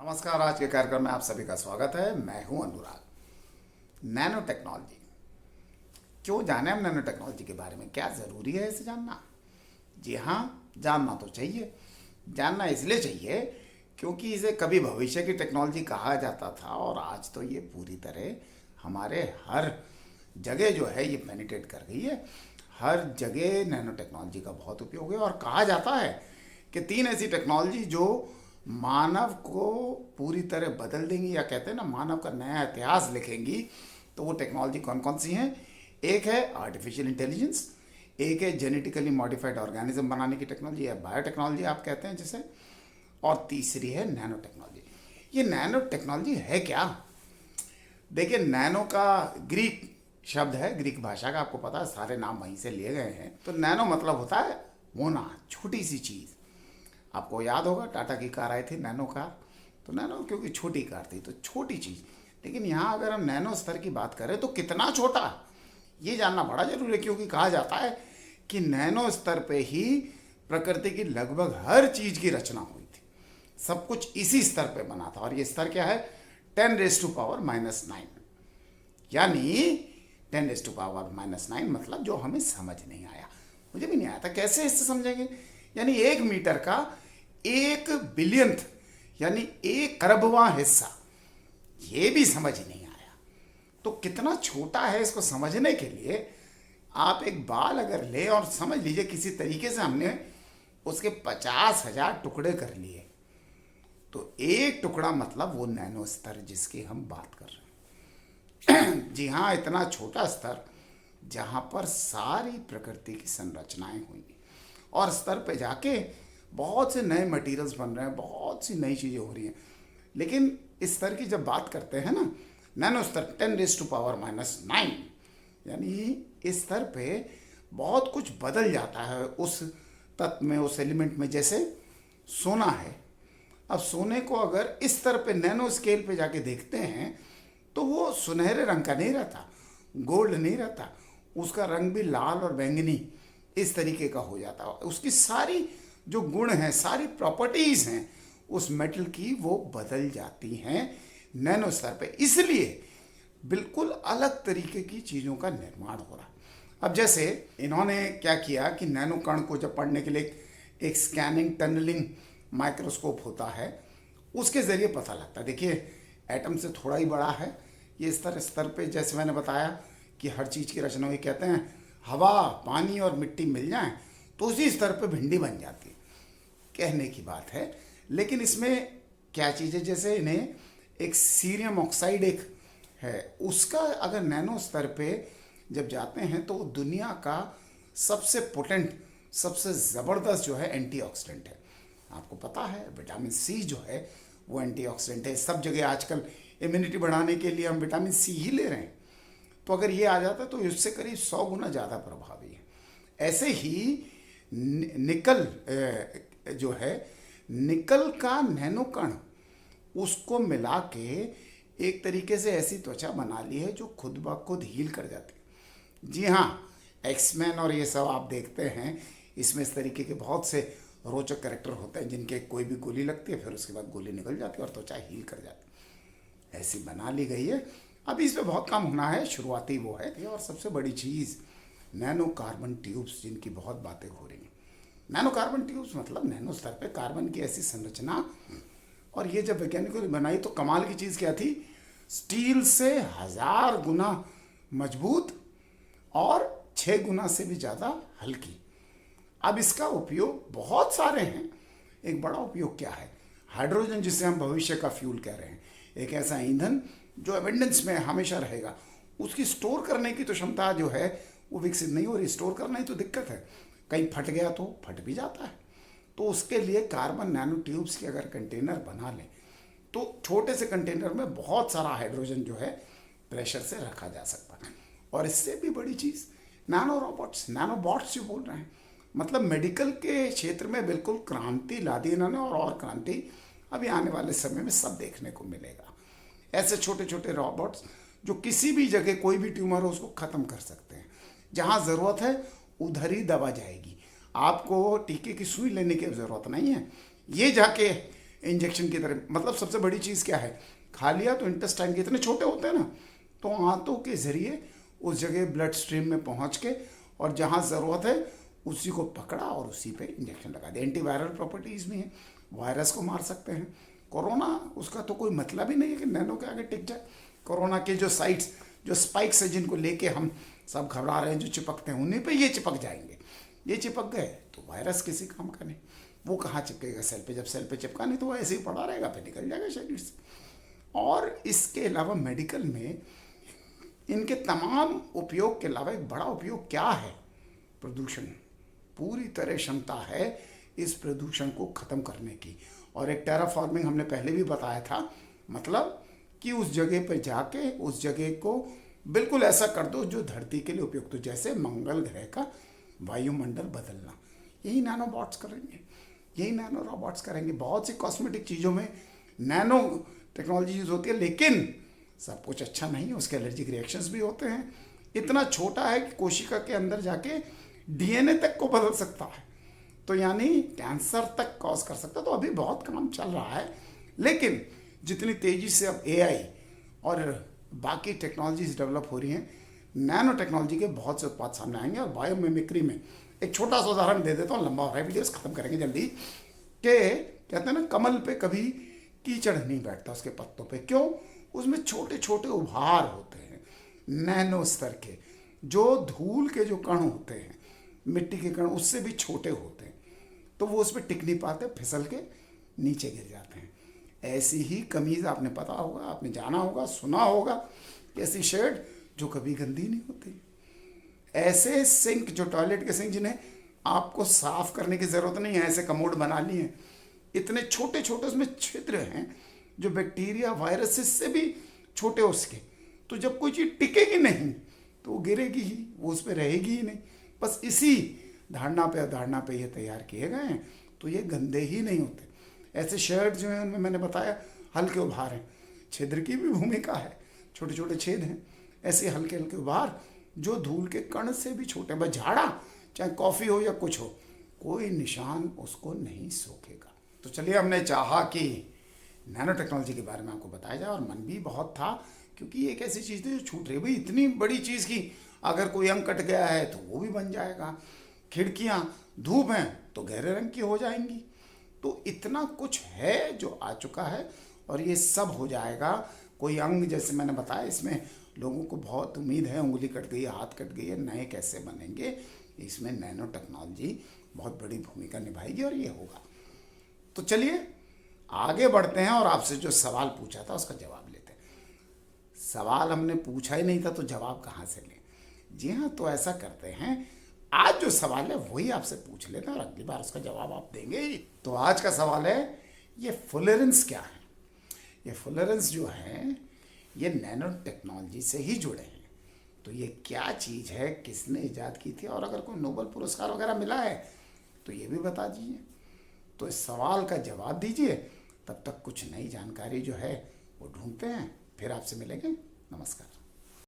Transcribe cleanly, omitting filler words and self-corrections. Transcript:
नमस्कार। आज के कार्यक्रम में आप सभी का स्वागत है। मैं हूं अनुराग। नैनो टेक्नोलॉजी, क्यों जाने हम नैनो टेक्नोलॉजी के बारे में? क्या ज़रूरी है इसे जानना? जी हाँ, जानना तो चाहिए। जानना इसलिए चाहिए क्योंकि इसे कभी भविष्य की टेक्नोलॉजी कहा जाता था और आज तो ये पूरी तरह हमारे हर जगह जो है ये पेनिट्रेट कर गई है। हर जगह नैनो टेक्नोलॉजी का बहुत उपयोग है और कहा जाता है कि 3 ऐसी टेक्नोलॉजी जो मानव को पूरी तरह बदल देंगी, या कहते हैं ना मानव का नया इतिहास लिखेंगी। तो वो टेक्नोलॉजी कौन कौन सी हैं? एक है आर्टिफिशियल इंटेलिजेंस, एक है जेनेटिकली मॉडिफाइड ऑर्गेनिज्म बनाने की टेक्नोलॉजी या बायोटेक्नोलॉजी आप कहते हैं जिसे, और तीसरी है नैनो टेक्नोलॉजी। ये नैनो टेक्नोलॉजी है क्या? देखिए, नैनो का ग्रीक शब्द है, ग्रीक भाषा का, आपको पता है सारे नाम वहीं से लिए गए हैं। तो नैनो मतलब होता है मोना, छोटी सी चीज़। आपको याद होगा टाटा की कार आई थी नैनो कार, तो नैनो क्योंकि छोटी कार थी तो छोटी चीज़। लेकिन यहाँ अगर हम नैनो स्तर की बात करें तो कितना छोटा, ये जानना बड़ा जरूरी है, क्योंकि कहा जाता है कि नैनो स्तर पे ही प्रकृति की लगभग हर चीज़ की रचना हुई थी। सब कुछ इसी स्तर पे बना था। और ये स्तर क्या है? 10⁻⁻⁹ यानी 10⁻⁻⁹ मतलब जो हमें समझ नहीं आया, मुझे भी नहीं आया था कैसे इससे समझेंगे। यानी 1 मीटर का 1 बिलियंथ यानी 1 अरबवां हिस्सा, ये भी समझ ही नहीं आया। तो कितना छोटा है इसको समझने के लिए आप एक बाल अगर ले और समझ लीजिए किसी तरीके से हमने उसके 50,000 टुकड़े कर लिए, तो एक टुकड़ा मतलब वो नैनो स्तर जिसकी हम बात कर रहे हैं। जी हाँ, इतना छोटा स्तर जहाँ पर सारी प्रकृति की संरचनाएं हुई और स्तर पे जाके बहुत से नए मटेरियल्स बन रहे हैं, बहुत सी नई चीज़ें हो रही हैं। लेकिन इस स्तर की जब बात करते हैं ना, नैनो स्तर 10⁻⁹ यानी इस स्तर पे बहुत कुछ बदल जाता है उस तत्व में, उस एलिमेंट में। जैसे सोना है, अब सोने को अगर इस स्तर पे नैनो स्केल पे जाके देखते हैं तो वो सुनहरे रंग का नहीं रहता, गोल्ड नहीं रहता, उसका रंग भी लाल और बैंगनी इस तरीके का हो जाता है। उसकी सारी जो गुण हैं, सारी प्रॉपर्टीज हैं उस मेटल की, वो बदल जाती हैं नैनो स्तर पे। इसलिए बिल्कुल अलग तरीके की चीज़ों का निर्माण हो रहा है। अब जैसे इन्होंने क्या किया कि नैनो कण को जब पढ़ने के लिए एक स्कैनिंग टनलिंग माइक्रोस्कोप होता है, उसके ज़रिए पता लगता है। देखिए, एटम से थोड़ा ही बड़ा है ये स्तर पे। जैसे मैंने बताया कि हर चीज़ की रचना हुई, कहते हैं हवा, पानी और मिट्टी मिल जाए तो उसी स्तर पे भिंडी बन जाती है, कहने की बात है। लेकिन इसमें क्या चीज़ है, जैसे इन्हें एक सीरियम ऑक्साइड एक है, उसका अगर नैनो स्तर पे जब जाते हैं तो दुनिया का सबसे पोटेंट, सबसे ज़बरदस्त जो है एंटीऑक्सीडेंट है। आपको पता है विटामिन सी जो है वो एंटीऑक्सीडेंट है। सब जगह आजकल इम्यूनिटी बढ़ाने के लिए हम विटामिन सी ही ले रहे हैं। तो अगर ये आ जाता है तो इससे करीब 100 गुना ज़्यादा प्रभावी है। ऐसे ही निकल जो है, निकल का नैनो कण, उसको मिला के एक तरीके से ऐसी त्वचा बना ली है जो खुद ब खुद हील कर जाती है। जी हाँ, एक्समैन और ये सब आप देखते हैं, इसमें इस तरीके के बहुत से रोचक कैरेक्टर होते हैं जिनके कोई भी गोली लगती है, फिर उसके बाद गोली निकल जाती है और त्वचा हील कर जाती है। ऐसी बना ली गई है। अभी इस पर बहुत काम होना है, शुरुआती वो है। और सबसे बड़ी चीज़ नैनो कार्बन ट्यूब्स, जिनकी बहुत बातें हो रही हैं। नैनो कार्बन ट्यूब्स मतलब नैनो स्तर पे कार्बन की ऐसी संरचना। और ये जब वैज्ञानिकों ने बनाई तो कमाल की चीज़ क्या थी? स्टील से 1000 गुना मजबूत और 6 गुना से भी ज़्यादा हल्की। अब इसका उपयोग बहुत सारे हैं। एक बड़ा उपयोग क्या है? हाइड्रोजन, जिसे हम भविष्य का फ्यूल कह रहे हैं, एक ऐसा ईंधन जो एबंडेंस में हमेशा रहेगा। उसकी स्टोर करने की तो क्षमता जो है वो विकसित नहीं हो रही। स्टोर करना ही तो दिक्कत है, कहीं फट गया तो फट भी जाता है। तो उसके लिए कार्बन नैनो ट्यूब्स के अगर कंटेनर बना लें तो छोटे से कंटेनर में बहुत सारा हाइड्रोजन जो है प्रेशर से रखा जा सकता है। और इससे भी बड़ी चीज़ नैनो रोबोट्स, नैनो बॉट्स जो बोल रहे हैं, मतलब मेडिकल के क्षेत्र में बिल्कुल क्रांति ला दी इन्होंने। और क्रांति अभी आने वाले समय में सब देखने को मिलेगा। ऐसे छोटे छोटे रोबोट्स जो किसी भी जगह कोई भी ट्यूमर हो उसको ख़त्म कर सकते हैं। जहाँ ज़रूरत है उधर ही दवा जाएगी, आपको टीके की सुई लेने की ज़रूरत नहीं है। ये जाके इंजेक्शन की तरह। मतलब सबसे बड़ी चीज़ क्या है, खा लिया तो इंटेस्टाइन के इतने छोटे होते हैं ना, तो आंतों के ज़रिए उस जगह ब्लड स्ट्रीम में पहुंच के और जहां ज़रूरत है उसी को पकड़ा और उसी पे इंजेक्शन लगा दिया। एंटीवायरल प्रॉपर्टीज़ भी हैं, वायरस को मार सकते हैं। कोरोना, उसका तो कोई मतलब ही नहीं है कि नैनो के आगे टिक जाए। कोरोना के जो साइट्स, जो स्पाइक्स है जिनको लेके हम सब घबरा रहे हैं, जो चिपकते हैं, उन्हीं पे ये चिपक जाएंगे। ये चिपक गए तो वायरस किसी काम का नहीं। वो कहाँ चिपकेगा सेल पे, जब सेल पे चिपका नहीं तो वो ऐसे ही पड़ा रहेगा, फिर निकल जाएगा शरीर से। और इसके अलावा मेडिकल में इनके तमाम उपयोग के अलावा एक बड़ा उपयोग क्या है, प्रदूषण। पूरी तरह क्षमता है इस प्रदूषण को ख़त्म करने की। और एक टेराफॉर्मिंग हमने पहले भी बताया था, मतलब कि उस जगह पर जाके उस जगह को बिल्कुल ऐसा कर दो जो धरती के लिए उपयुक्त हो। जैसे मंगल ग्रह का वायुमंडल बदलना, यही नैनोबॉट्स करेंगे, यही नैनो रोबोट्स करेंगे। बहुत सी कॉस्मेटिक चीज़ों में नैनो टेक्नोलॉजी यूज़ होती है, लेकिन सब कुछ अच्छा नहीं है, उसके एलर्जिक रिएक्शंस भी होते हैं। इतना छोटा है कि कोशिका के अंदर जाके डीएनए तक को बदल सकता है, तो यानी कैंसर तक कॉज कर सकता है। तो अभी बहुत काम चल रहा है, लेकिन जितनी तेज़ी से अब एआई और बाकी टेक्नोलॉजीज डेवलप हो रही हैं, नैनो टेक्नोलॉजी के बहुत से उत्पाद सामने आएंगे। और बायोमिमिक्री में एक छोटा सा उदाहरण दे देता हूँ, लंबा हो रहा है वीडियोस, खत्म करेंगे जल्दी। कि कहते हैं ना, कमल पे कभी कीचड़ नहीं बैठता उसके पत्तों पे। क्यों? उसमें छोटे छोटे उभार होते हैं नैनो स्तर के, जो धूल के जो कण होते हैं, मिट्टी के कण, उससे भी छोटे होते हैं, तो वो उस पर टिक नहीं पाते, फिसल के नीचे गिर जाते हैं। ऐसी ही कमीज़ आपने पता होगा, आपने जाना होगा, सुना होगा, ऐसी शर्ट जो कभी गंदी नहीं होती। ऐसे सिंक, जो टॉयलेट के सिंक जिन्हें आपको साफ करने की ज़रूरत नहीं है, ऐसे कमोड बना लिए हैं, इतने छोटे छोटे उसमें छिद्र हैं जो बैक्टीरिया वायरसेस से भी छोटे उसके। तो जब कोई चीज़ टिकेगी नहीं तो वो गिरेगी ही, वो उस पर रहेगी ही नहीं। बस इसी धारणा पे अवधारणा पे ये तैयार किए गए हैं, तो ये गंदे ही नहीं होते। ऐसे शर्ट जो हैं उनमें मैंने बताया हल्के उभार हैं, छिद्र की भी भूमिका है, छोटे छोटे छेद हैं, ऐसे हल्के हल्के उभार जो धूल के कण से भी छोटे। बस झाड़ा, चाहे कॉफ़ी हो या कुछ हो, कोई निशान उसको नहीं सोखेगा। तो चलिए, हमने चाहा कि नैनो टेक्नोलॉजी के बारे में आपको बताया जाए, और मन भी बहुत था, क्योंकि एक ऐसी चीज़ थी जो छूट रही। भाई इतनी बड़ी चीज़ की अगर कोई अंग कट गया है तो वो भी बन जाएगा, खिड़कियाँ धूप हैं तो गहरे रंग की हो जाएंगी। तो इतना कुछ है जो आ चुका है, और ये सब हो जाएगा। कोई अंग, जैसे मैंने बताया, इसमें लोगों को बहुत उम्मीद है, उंगली कट गई, हाथ कट गई है, नए कैसे बनेंगे, इसमें नैनो टेक्नोलॉजी बहुत बड़ी भूमिका निभाएगी, और ये होगा। तो चलिए आगे बढ़ते हैं, और आपसे जो सवाल पूछा था उसका जवाब लेते हैं। सवाल हमने पूछा ही नहीं था तो जवाब कहाँ से लें? जी हाँ, तो ऐसा करते हैं, आज जो सवाल है वही आपसे पूछ लेते हैं, और अगली बार उसका जवाब आप देंगे ही। तो आज का सवाल है, ये फुलेरेंस क्या है? ये फुलेरेंस जो है ये नैनो टेक्नोलॉजी से ही जुड़े हैं। तो ये क्या चीज़ है, किसने इजाद की थी, और अगर कोई नोबेल पुरस्कार वगैरह मिला है तो ये भी बता दीजिए। तो इस सवाल का जवाब दीजिए, तब तक कुछ नई जानकारी जो है वो ढूंढते हैं, फिर आपसे मिलेंगे। नमस्कार।